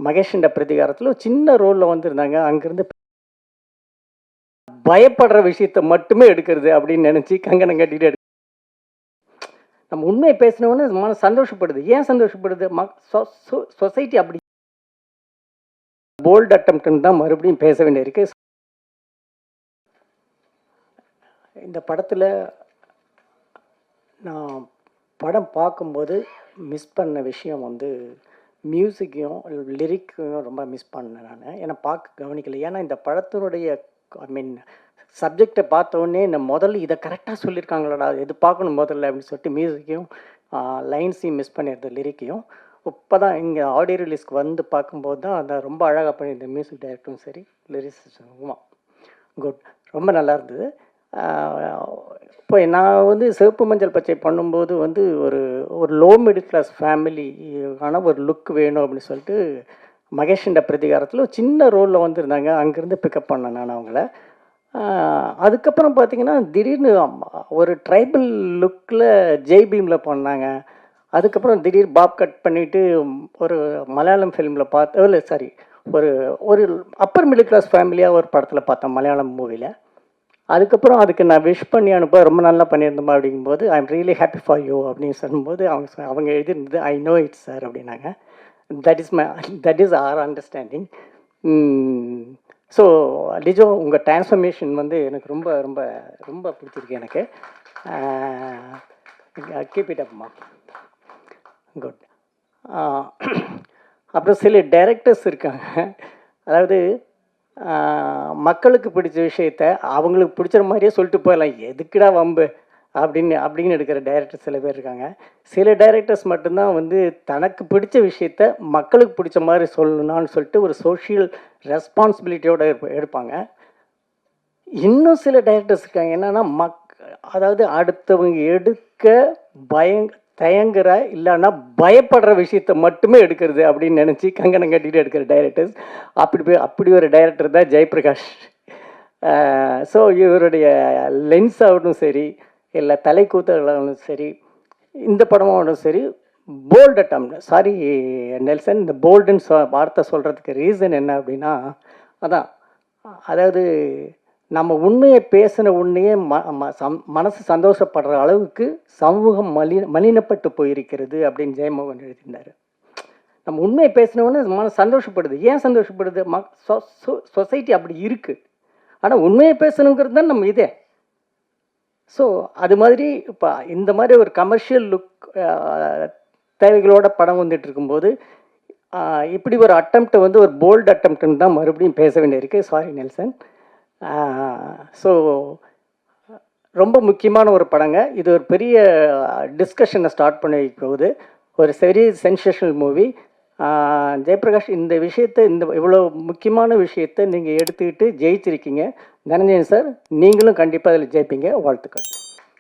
மகேஷின் பிரதிகாரத்தில் ஒரு சின்ன ரோலில் வந்திருந்தாங்க. அங்கேருந்து பயப்படுற விஷயத்த மட்டுமே எடுக்கிறது அப்படின்னு நினச்சி கங்கணம் கட்டிட்டு நம்ம உண்மையை பேசினோன்னு மன சந்தோஷப்படுது. ஏன் சந்தோஷப்படுது? சொசைட்டி அப்படி போல்ட் அட்டம்ப்ட்னு தான் மறுபடியும் பேச வேண்டியிருக்கு. இந்த படத்தில் நான் படம் பார்க்கும்போது மிஸ் பண்ண விஷயம் வந்து மியூசிக்கையும் லிரிக்கையும் ரொம்ப மிஸ் பண்ணேன் நான். ஏன்னா பார்க்க கவனிக்கலை. ஏன்னா இந்த படத்தினுடைய சப்ஜெக்டை பார்த்தோன்னே நான் முதல்ல இதை கரெக்டாக சொல்லியிருக்காங்களடா, எது பார்க்கணும் முதல்ல அப்படின்னு சொல்லிட்டு மியூசிக்கையும் லைன்ஸையும் மிஸ் பண்ணிடுது, லிரிக்கையும். இப்போ தான் இங்கே ஆடியோ ரிலீஸ்க்கு வந்து பார்க்கும்போது தான் அதை ரொம்ப அழகாக பண்ணியிருந்தேன். மியூசிக் டைரக்டரும் சரி, லிரிக்ஸும் குட், ரொம்ப நல்லா இருந்தது. இப்போ நான் வந்து சிவப்பு மஞ்சள் பச்சை பண்ணும்போது வந்து ஒரு லோ மிடில் கிளாஸ் ஃபேமிலிக்கான ஒரு லுக் வேணும் அப்படின்னு சொல்லிட்டு மகேஷின் பிரதிகாரத்தில் ஒரு சின்ன ரோலில் வந்திருந்தாங்க. அங்கேருந்து பிக்கப் பண்ணேன் நான் அவங்கள. அதுக்கப்புறம் பார்த்திங்கன்னா திடீர்னு ஒரு ட்ரைபல் லுக்கில் ஜெய் பீமில் பண்ணாங்க. அதுக்கப்புறம் திடீர் பாப் கட் பண்ணிவிட்டு ஒரு மலையாளம் ஃபிலிமில் ஒரு அப்பர் மிடில் கிளாஸ் ஃபேமிலியாக ஒரு படத்தில் பார்த்தேன், மலையாளம் மூவியில். அதுக்கப்புறம் அதுக்கு நான் விஷ் பண்ணி அனுப்ப ரொம்ப நல்லா பண்ணியிருந்தோமா அப்படிங்கும்போது I am really happy for you அப்படின்னு சொல்லும்போது அவங்க எழுதியிருந்தது ஐ நோ இட்ஸ் சார் அப்படின்னாங்க. That is our understanding. So Lijo, உங்கள் டிரான்ஸ்ஃபர்மேஷன் வந்து எனக்கு ரொம்ப ரொம்ப ரொம்ப பிடிச்சிருக்கு எனக்கு. கீப் இட் அப்மா, குட். அப்புறம் சில டைரக்டர்ஸ் இருக்காங்க, அதாவது மக்களுக்கு பிடிச்ச விஷயத்த அவங்களுக்கு பிடிச்ச மாதிரியே சொல்லிட்டு போயிடலாம், எதுக்குடா வம்பு அப்படின்னு எடுக்கிற டைரக்டர் சில பேர் இருக்காங்க. சில டைரக்டர்ஸ் மட்டும்தான் வந்து தனக்கு பிடிச்ச விஷயத்த மக்களுக்கு பிடிச்ச மாதிரி சொல்லணும்னு சொல்லிட்டு ஒரு சோஷியல் ரெஸ்பான்சிபிலிட்டியோடு எடுப்பாங்க. இன்னும் சில டைரக்டர்ஸ் இருக்காங்க என்னென்னா அதாவது அடுத்தவங்க எடுக்க தயங்குற இல்லைன்னா பயப்படுற விஷயத்த மட்டுமே எடுக்கிறது அப்படின்னு நினச்சி கங்கணம் கட்டிட்டு எடுக்கிற டைரக்டர்ஸ். அப்படி ஒரு டைரக்டர் தான் ஜெயபிரகாஷ். ஸோ இவருடைய லென்ஸ் ஆகட்டும் சரி, இல்லை தலைக்கூத்தலும் சரி, இந்த படமாகட்டும் சரி, போல்ட் அட்டம்ப்ட். சாரி நெல்சன், இந்த போல்டுன்னு வார்த்தை சொல்கிறதுக்கு ரீசன் என்ன அப்படின்னா, அதாவது நம்ம உண்மையை பேசின உண்மையே மனசு சந்தோஷப்படுற அளவுக்கு சமூகம் மலினப்பட்டு போயிருக்கிறது அப்படின்னு ஜெயமோகன் எழுதியிருந்தார். நம்ம உண்மையை பேசினோன்னு மனசு சந்தோஷப்படுது. ஏன் சந்தோஷப்படுது? சொசைட்டி அப்படி இருக்குது. ஆனால் உண்மையை பேசணுங்கிறது தான் நம்ம இதே. ஸோ அது மாதிரி இப்போ இந்த மாதிரி ஒரு கமர்ஷியல் லுக் தேவைகளோட படம் வந்துட்டு இருக்கும்போது இப்படி ஒரு அட்டம்ப்டை வந்து ஒரு போல்டு அட்டம்ப்ட்னு தான் மறுபடியும் பேச வேண்டியிருக்கு. Sorry Nelson. ஸோ ரொம்ப முக்கியமான ஒரு படங்க இது. ஒரு பெரிய டிஸ்கஷனை ஸ்டார்ட் பண்ணி போகுது. ஒரு வெரி சென்சேஷனல் மூவி. ஜெயபிரகாஷ், இந்த விஷயத்தை இவ்வளோ முக்கியமான விஷயத்தை நீங்கள் எடுத்துக்கிட்டு ஜெயிச்சிருக்கீங்க. தனஞ்சயன் சார், நீங்களும் கண்டிப்பாக அதில் ஜெயிப்பீங்க. வாழ்த்துக்கள்.